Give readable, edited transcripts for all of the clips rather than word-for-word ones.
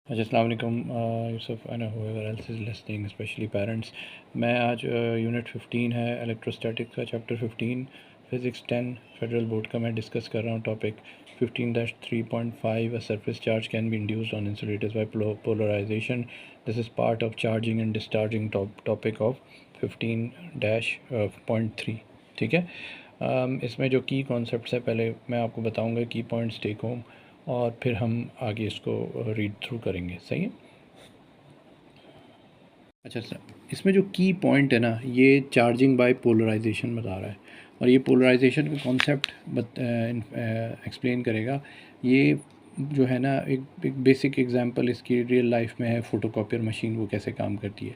अस्सलाम वालेकुम Yusuf and whoever else is listening, specially parents. मैं आज यूनिट 15 है इलेक्ट्रोस्टैटिक का चैप्टर 15 फिज़िक्स 10 फेडरल बोर्ड का मैं डिस्कस कर रहा हूँ। Topic 15-3.5 a surface charge can be induced on insulators by polarisation. This is part of charging and discharging topic of 15-3। ठीक है। इसमें जो की कॉन्सेप्ट्स है पहले मैं आपको बताऊँगा, की पॉइंट्स टेक होम, और फिर हम आगे इसको रीड थ्रू करेंगे। सही है। अच्छा सर, इसमें जो की पॉइंट है ना, ये चार्जिंग बाय पोलराइजेशन बता रहा है, और ये पोलराइजेशन का कॉन्सेप्ट एक्सप्लेन करेगा। ये जो है ना, एक बेसिक एग्जांपल इसकी रियल लाइफ में है, फोटोकॉपियर मशीन वो कैसे काम करती है।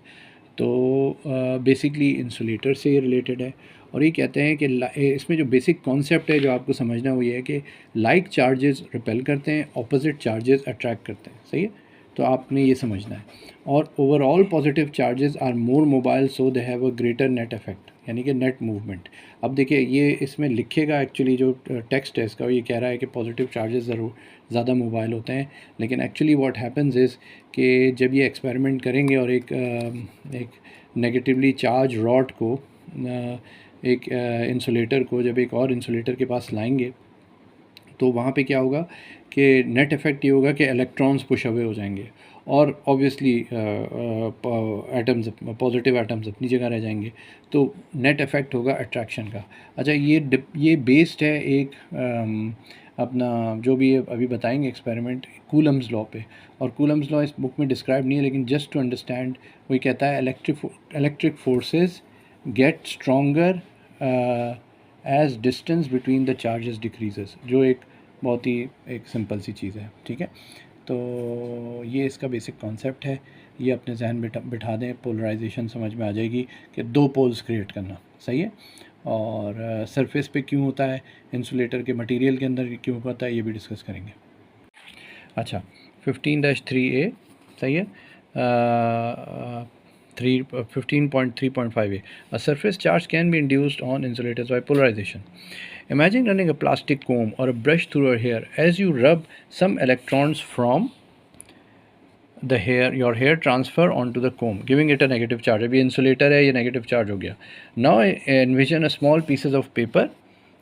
तो बेसिकली इंसुलेटर से ये रिलेटेड है, और ये कहते हैं कि इसमें जो बेसिक कॉन्सेप्ट है जो आपको समझना है वो ये है कि लाइक चार्जेस रिपेल करते हैं, ऑपोजिट चार्जेस अट्रैक्ट करते हैं। सही है। तो आपने ये समझना है। और overall positive charges are more mobile, so they have a greater net effect, यानी कि नेट मूवमेंट। अब देखिए, ये इसमें लिखेगा एक्चुअली जो टेक्स्ट है इसका, ये कह रहा है कि पॉजिटिव चार्जेस ज़रूर ज़्यादा मोबाइल होते हैं, लेकिन एक्चुअली व्हाट हैपेंस इज़ कि जब ये एक्सपेरिमेंट करेंगे और एक नेगेटिवली चार्ज रॉड को, एक इंसुलेटर को जब एक और इंसुलेटर के पास लाएंगे, तो वहाँ पे क्या होगा कि नेट इफ़ेक्ट ये होगा कि इलेक्ट्रॉन्स पुश अवे हो जाएंगे, और ऑब्वियसली एटम्स, पॉजिटिव एटम्स अपनी जगह रह जाएंगे। तो नेट इफ़ेक्ट होगा अट्रैक्शन का। अच्छा, ये बेस्ड है एक अपना जो भी अभी बताएंगे एक्सपेरिमेंट, कूलम्स लॉ पे। और कूलम्स लॉ इस बुक में डिस्क्राइब नहीं है, लेकिन जस्ट टू अंडरस्टैंड वही कहता है electric forces get stronger as distance between the charges decreases, जो एक बहुत ही एक सिंपल सी चीज़ है। ठीक है। तो ये इसका बेसिक कॉन्सेप्ट है, ये अपने जहन में बिठा दें, पोलराइजेशन समझ में आ जाएगी कि दो पोल्स क्रिएट करना। सही है। और सरफेस पे क्यों होता है, इंसुलेटर के मटेरियल के अंदर क्यों होता है, ये भी डिस्कस करेंगे। अच्छा, 15-3A। सही है। 15.3.5A, a surface charge can be induced on insulators by polarization. Imagine running a plastic comb or a brush through your hair. As you rub, some electrons from your hair transfer onto the comb, giving it a negative charge. अभी insulator है, ये negative charge हो गया. Now envision a small pieces of paper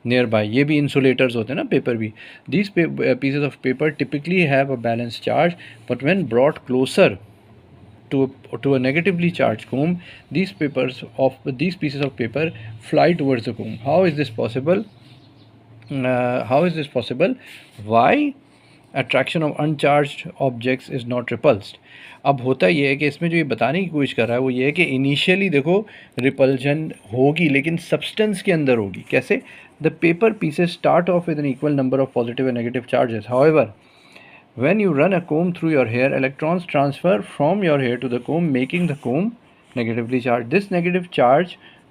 nearby. ये भी insulators होते हैं ना, paper भी. These pieces of paper typically have a balanced charge, but when brought closer to a negatively charged comb, these pieces of paper fly towards the comb. How is this possible? Why attraction of uncharged objects is not repulsed? अब होता ये है कि इसमें जो ये बताने की कोशिश कर रहा है वो ये है कि इनिशियली देखो रिपल्जन होगी, लेकिन सब्सटेंस के अंदर होगी। कैसे? The paper pieces start off with an equal number of positive and negative charges. However, when you run a comb through your hair, electrons transfer from your hair to the comb, making the comb negatively charged. This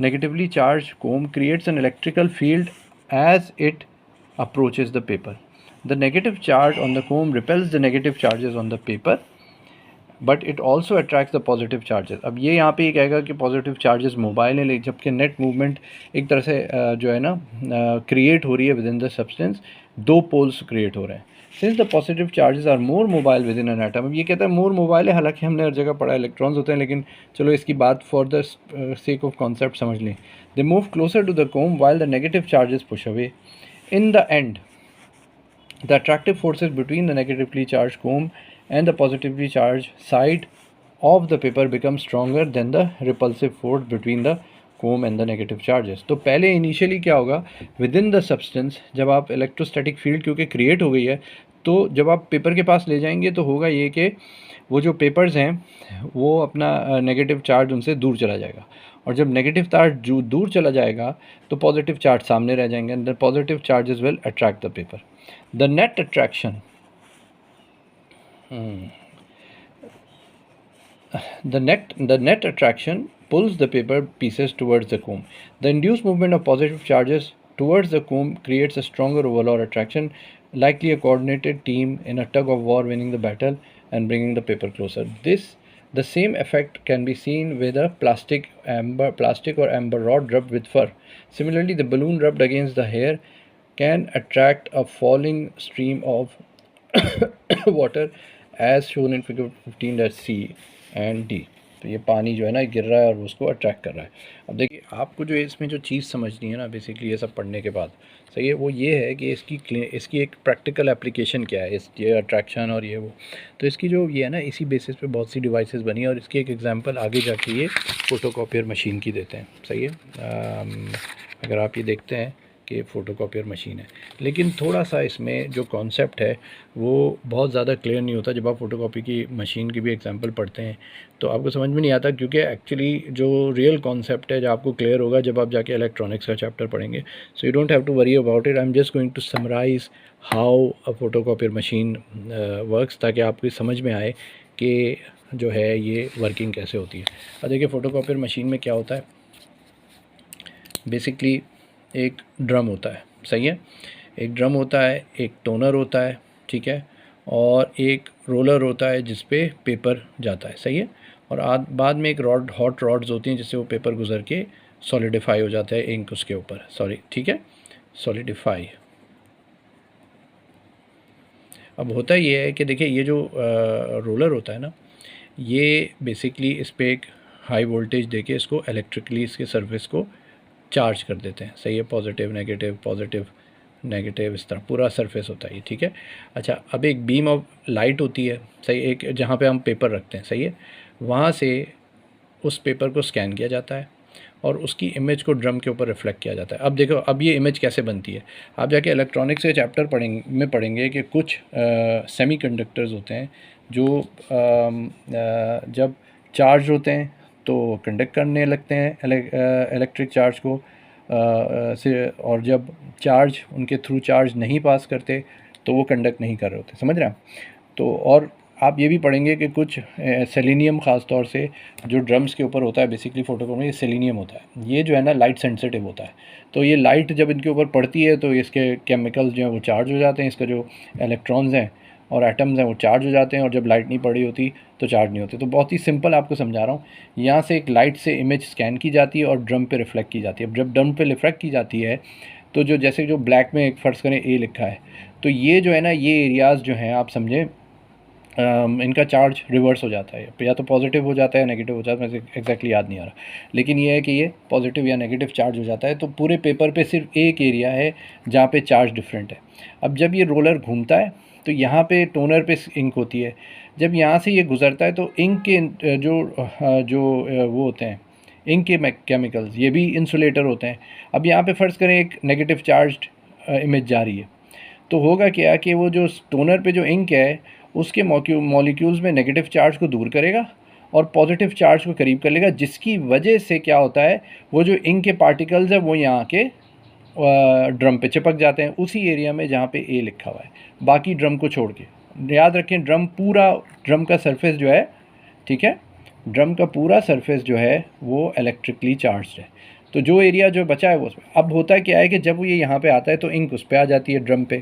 negatively charged comb creates an electrical field as it approaches the paper. The negative charge on the comb repels the negative charges on the paper, but it also attracts the positive charges. अब ये यहाँ पे ये कहेगा कि positive charges mobile है, जबकि net movement एक तरह से जो है ना क्रिएट हो रही है विद इन द सब्सटेंस, दो पोल्स क्रिएट हो रहे हैं। Since the positive charges are more mobile within an atom. अब ये कहता है मोर मोबाइल है, हालांकि हमने हर जगह पढ़ा इलेक्ट्रॉन्स होते हैं, लेकिन चलो इसकी बात for the sake of concept समझ लें। They move closer to the comb while the negative charges push away. In the end the attractive forces between the negatively charged comb and the positively charged side of the paper become stronger than the repulsive force between the comb and the negative charges. तो पहले initially क्या होगा, with in the substance जब आप electrostatic field क्योंकि create हो गई है, तो जब आप पेपर के पास ले जाएंगे तो होगा ये कि वो जो पेपर्स हैं वो अपना नेगेटिव चार्ज उनसे दूर चला जाएगा, और जब नेगेटिव चार्ज जो दूर चला जाएगा तो पॉजिटिव चार्ज सामने रह जाएंगे, and the positive charges will attract the paper. The net attraction, the net attraction pulls the paper pieces towards the comb. The induced movement of positive charges towards the comb creates a stronger overall attraction, likely a coordinated team in a tug of war winning the battle and bringing the paper closer. The same effect can be seen with a plastic or amber rod rubbed with fur. Similarly, the balloon rubbed against the hair can attract a falling stream of water as shown in figure 15-C and D। तो ये पानी जो है ना गिर रहा है और उसको अट्रैक्ट कर रहा है। अब देखिए आपको जो इसमें जो चीज़ समझनी है ना बेसिकली ये सब पढ़ने के बाद, सही है, वो ये है कि इसकी एक प्रैक्टिकल एप्लीकेशन क्या है, इस ये अट्रैक्शन और ये वो। तो इसकी जो ये है ना इसी बेसिस पे बहुत सी डिवाइसेस बनी है और इसकी एक एग्जांपल आगे जाके ये फ़ोटोकॉपियर मशीन की देते हैं, सही है। अगर आप ये देखते हैं कि फ़ोटोकॉपियर मशीन है, लेकिन थोड़ा सा इसमें जो कॉन्सेप्ट है वो बहुत ज़्यादा क्लियर नहीं होता। जब आप फ़ोटोकॉपी की मशीन की भी एग्जांपल पढ़ते हैं तो आपको समझ में नहीं आता, क्योंकि एक्चुअली जो रियल कॉन्सेप्ट है जो आपको क्लियर होगा जब आप जाके इलेक्ट्रॉनिक्स का चैप्टर पढ़ेंगे। So you don't have to worry about it, I am just going to summarise how a photocopier machine works, ताकि आपको समझ में आए कि जो है ये वर्किंग कैसे होती है। अब देखिए फ़ोटोकॉपियर मशीन में क्या होता है, बेसिकली एक ड्रम होता है, सही है, एक ड्रम होता है, एक टोनर होता है, ठीक है, और एक रोलर होता है जिस पे पेपर जाता है, सही है, और बाद में एक हॉट रॉड्स होती हैं जिससे वो पेपर गुजर के सॉलिडिफाई हो जाता है इंक उसके ऊपर, सॉरी, ठीक है, सॉलिडिफाई। अब होता ये है कि देखिए ये जो रोलर होता है ना, ये बेसिकली इस पर एक हाई वोल्टेज देके इसको इलेक्ट्रिकली इसके सर्फेस को चार्ज कर देते हैं, सही है, पॉजिटिव नेगेटिव इस तरह पूरा सरफेस होता है ये, ठीक है। अच्छा, अब एक बीम ऑफ लाइट होती है, सही, एक जहाँ पे हम पेपर रखते हैं, सही है, वहाँ से उस पेपर को स्कैन किया जाता है और उसकी इमेज को ड्रम के ऊपर रिफ्लेक्ट किया जाता है। अब देखो अब ये इमेज कैसे बनती है, आप जाके इलेक्ट्रॉनिक्स के चैप्टर पढ़ेंगे कि कुछ सेमीकंडक्टर्स होते हैं जो जब चार्ज होते हैं तो कंडक्ट करने लगते हैं इलेक्ट्रिक चार्ज को से, और जब चार्ज उनके थ्रू चार्ज नहीं पास करते तो वो कंडक्ट नहीं कर रहे होते, समझ रहे हैं। तो और आप ये भी पढ़ेंगे कि कुछ सेलेनियम ख़ास तौर से जो ड्रम्स के ऊपर होता है, बेसिकली फोटोकॉपी में ये सेलेनियम होता है, ये जो है ना लाइट सेंसिटिव होता है। तो ये लाइट जब इनके ऊपर पड़ती है तो इसके केमिकल्स जो हैं वो चार्ज हो जाते हैं, इसका जो इलेक्ट्रॉन्स हैं और एटम्स हैं वो चार्ज हो जाते हैं, और जब लाइट नहीं पड़ी होती तो चार्ज नहीं होते। तो बहुत ही सिंपल आपको समझा रहा हूँ, यहाँ से एक लाइट से इमेज स्कैन की जाती है और ड्रम पे रिफ्लेक्ट की जाती है। जब ड्रम पे रिफ्लेक्ट की जाती है तो जो जैसे जो ब्लैक में एक फ़र्ज़ करें ए लिखा है, तो ये जो है ना ये एरियाज़ जो हैं आप समझें इनका चार्ज रिवर्स हो जाता है, या तो पॉजिटिव हो जाता है नेगेटिव हो जाता है, मुझे एग्जैक्टली याद नहीं आ रहा, लेकिन ये है कि ये पॉजिटिव या नेगेटिव चार्ज हो जाता है। तो पूरे पेपर पे सिर्फ एक एरिया है जहाँ पे चार्ज डिफरेंट है। अब जब ये रोलर घूमता है तो यहाँ पे टोनर पे इंक होती है, जब यहाँ से ये गुज़रता है तो इंक के जो वो होते हैं इंक के केमिकल्स, ये भी इंसुलेटर होते हैं। अब यहाँ पे फ़र्ज़ करें एक नेगेटिव चार्ज इमेज जा रही है, तो होगा क्या कि वो जो टोनर पे जो इंक है उसके मॉलिक्यूल्स में नेगेटिव चार्ज को दूर करेगा और पॉजिटिव चार्ज को करीब कर लेगा, जिसकी वजह से क्या होता है वो जो इंक के पार्टिकल्स है वो यहाँ के ड्रम पे चिपक जाते हैं, उसी एरिया में जहाँ पे ए लिखा हुआ है, बाकी ड्रम को छोड़ के। याद रखें ड्रम का सरफेस जो है, ठीक है, ड्रम का पूरा सरफेस जो है वो इलेक्ट्रिकली चार्ज है। तो जो एरिया जो बचा है वो उसमें। अब होता क्या है कि जब ये यहाँ पे आता है तो इंक उस पर आ जाती है ड्रम पे,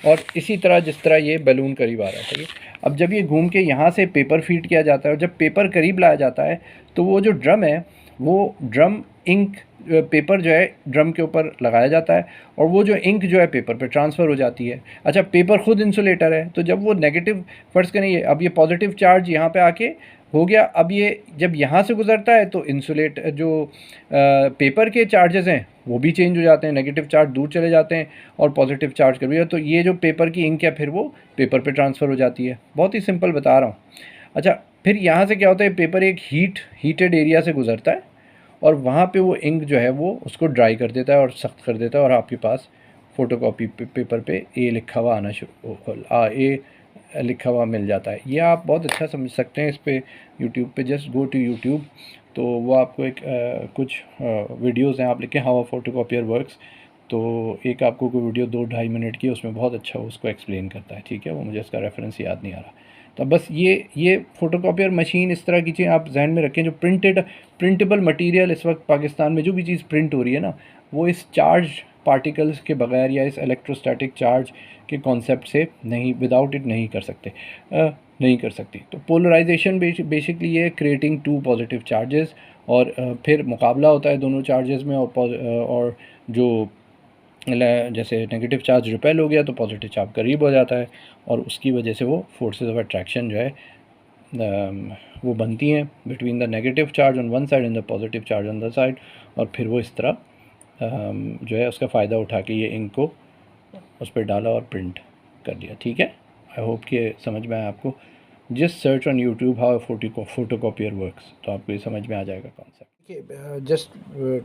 और इसी तरह जिस तरह ये बैलून करीब आ रहा है, ठीक है। अब जब ये घूम के यहाँ से पेपर फीड किया जाता है और जब पेपर करीब लाया जाता है तो वो जो ड्रम है वो ड्रम इंक पेपर जो है ड्रम के ऊपर लगाया जाता है और वो जो इंक जो है पेपर पे ट्रांसफ़र हो जाती है। अच्छा, पेपर खुद इंसुलेटर है, तो जब वो नेगेटिव फ़र्ज़ करें ये अब ये पॉजिटिव चार्ज यहाँ पे आके हो गया, अब ये जब यहाँ से गुज़रता है तो इंसुलेट जो पेपर के चार्जेस हैं वो भी चेंज हो जाते हैं, नेगेटिव चार्ज दूर चले जाते हैं और पॉजिटिव चार्ज कर भी, तो ये जो पेपर की इंक है फिर वो पेपर पे ट्रांसफ़र हो जाती है। बहुत ही सिंपल बता रहा हूँ। अच्छा, फिर यहाँ से क्या होता है, पेपर एक हीटेड एरिया से गुज़रता है और वहाँ पे वो इंक जो है वो उसको ड्राई कर देता है और सख्त कर देता है, और आपके पास फ़ोटोकॉपी पेपर पे ए लिखा हुआ आना ए लिखा हुआ मिल जाता है। ये आप बहुत अच्छा समझ सकते हैं इस पे यूट्यूब पे, जस्ट गो टू यूट्यूब, तो वो आपको एक कुछ वीडियोज़ हैं, आप लिखें हाउ अ फोटोकॉपियर वर्क्स, तो एक आपको कोई वीडियो 2-2.5 मिनट की उसमें बहुत अच्छा उसको एक्सप्लेन करता है, ठीक है, वो मुझे इसका रेफरेंस याद नहीं आ रहा। तो बस ये फ़ोटोकॉपियर मशीन इस तरह की चीज़ आप जहन में रखें, जो प्रिंटेबल मटेरियल इस वक्त पाकिस्तान में जो भी चीज़ प्रिंट हो रही है ना, वो इस चार्ज पार्टिकल्स के बगैर या इस इलेक्ट्रोस्टैटिक चार्ज के कॉन्सेप्ट से नहीं, विदाउट इट नहीं कर सकते, नहीं कर सकती। तो पोलराइजेशन बेसिकली ये क्रिएटिंग टू पॉजिटिव चार्जेस, और फिर मुकाबला होता है दोनों चार्जेस में, और जो जैसे नेगेटिव चार्ज रिपेल हो गया तो पॉजिटिव चार्ज करीब हो जाता है, और उसकी वजह से वो फोर्सेस ऑफ अट्रैक्शन जो है वो बनती हैं between the negative charge on one side and the positive charge on the side, और फिर वो इस तरह जो है उसका फ़ायदा उठा के ये इंक को उस पर डाला और प्रिंट कर दिया। ठीक है, आई होप कि समझ में आया आपको। Just search on YouTube how photocopier works, तो आपको ये समझ में आ जाएगा concept. Just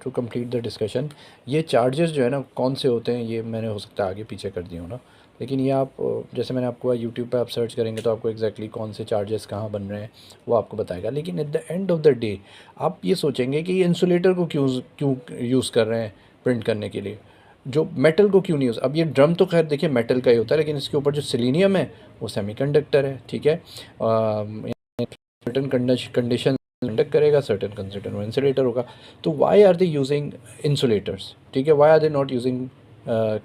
to complete the discussion, ये चार्जेस जो है ना कौन से होते हैं, ये मैंने हो सकता है आगे पीछे कर दिया हो ना, लेकिन ये आप जैसे मैंने आपको यूट्यूब पे आप सर्च करेंगे तो आपको एग्जैक्टली कौन से चार्जेस कहाँ बन रहे हैं वो आपको बताएगा। लेकिन at the end of the day आप ये सोचेंगे कि ये इंसुलेटर को क्यों क्यों यूज़ कर रहे हैं प्रिंट करने के लिए, जो मेटल को क्यों नहीं यूज़। अब ये ड्रम तो खैर देखिए मेटल का ही होता है, लेकिन इसके ऊपर जो सिलीनियम है वो सेमीकंडक्टर है। ठीक है, सर्टेन कंडीशन कंडक्ट करेगा, सर्टेन कंडीशन में इंसुलेटर होगा। तो why are they using insulators, ठीक है, why are they not using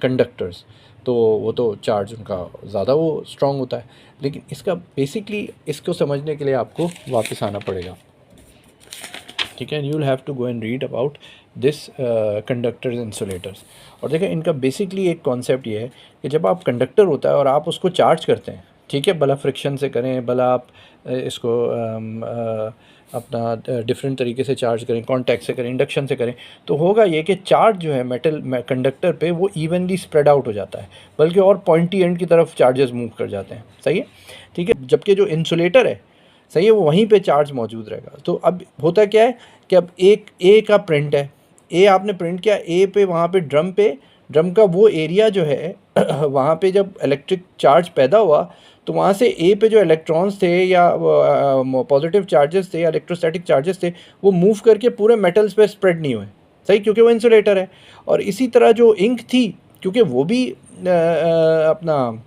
conductors. तो वो तो चार्ज उनका ज़्यादा वो स्ट्रॉन्ग होता है। लेकिन इसका बेसिकली इसको समझने के लिए आपको वापस आना पड़ेगा। ठीक है, you will have to go and read about this conductors insulators. और देखिए इनका बेसिकली एक कॉन्सेप्ट ये है कि जब आप कंडक्टर होता है और आप उसको चार्ज करते हैं, ठीक है, भला फ्रिक्शन से करें, भला आप इसको अपना डिफरेंट तरीके से चार्ज करें, कॉन्टैक्ट से करें, इंडक्शन से करें, तो होगा ये कि चार्ज जो है मेटल कंडक्टर पे वो इवनली स्प्रेड आउट हो जाता है, बल्कि और पॉइंटी एंड की तरफ चार्जेस मूव कर जाते हैं। सही है, ठीक है। जबकि जो इंसुलेटर है, सही है, वो वहीं पे चार्ज मौजूद रहेगा। तो अब होता क्या है कि अब एक ए का प्रिंट है, ए आपने प्रिंट किया, ए पे वहाँ पे ड्रम का वो एरिया जो है वहाँ पे जब इलेक्ट्रिक चार्ज पैदा हुआ तो वहाँ से ए पे जो इलेक्ट्रॉन्स थे या पॉजिटिव चार्जेस थे या इलेक्ट्रोस्टैटिक चार्जेस थे वो मूव करके पूरे मेटल्स पे स्प्रेड नहीं हुए। सही, क्योंकि वो इंसुलेटर है। और इसी तरह जो इंक थी, क्योंकि वो भी अपना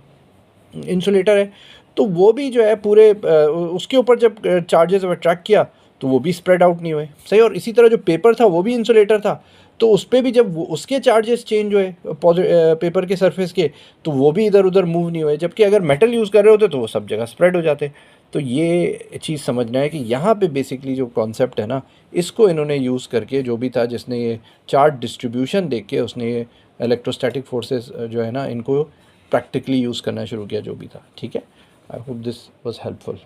इंसुलेटर है, तो वो भी जो है पूरे उसके ऊपर जब चार्जेस अट्रैक्ट किया तो वो भी स्प्रेड आउट नहीं हुए। सही, और इसी तरह जो पेपर था वो भी इंसुलेटर था, तो उस पर भी जब वो उसके चार्जेस चेंज हुए पेपर के सरफेस के, तो वो भी इधर उधर मूव नहीं हुए। जबकि अगर मेटल यूज़ कर रहे होते तो वो सब जगह स्प्रेड हो जाते। तो ये चीज़ समझना है कि यहाँ पे बेसिकली जो कॉन्सेप्ट है ना, इसको इन्होंने यूज़ करके, जो भी था जिसने ये चार्ज डिस्ट्रीब्यूशन देख के उसने ये इलेक्ट्रोस्टैटिक फोर्सेस जो है ना इनको प्रैक्टिकली यूज़ करना शुरू किया, जो भी था। ठीक है, I hope this was helpful.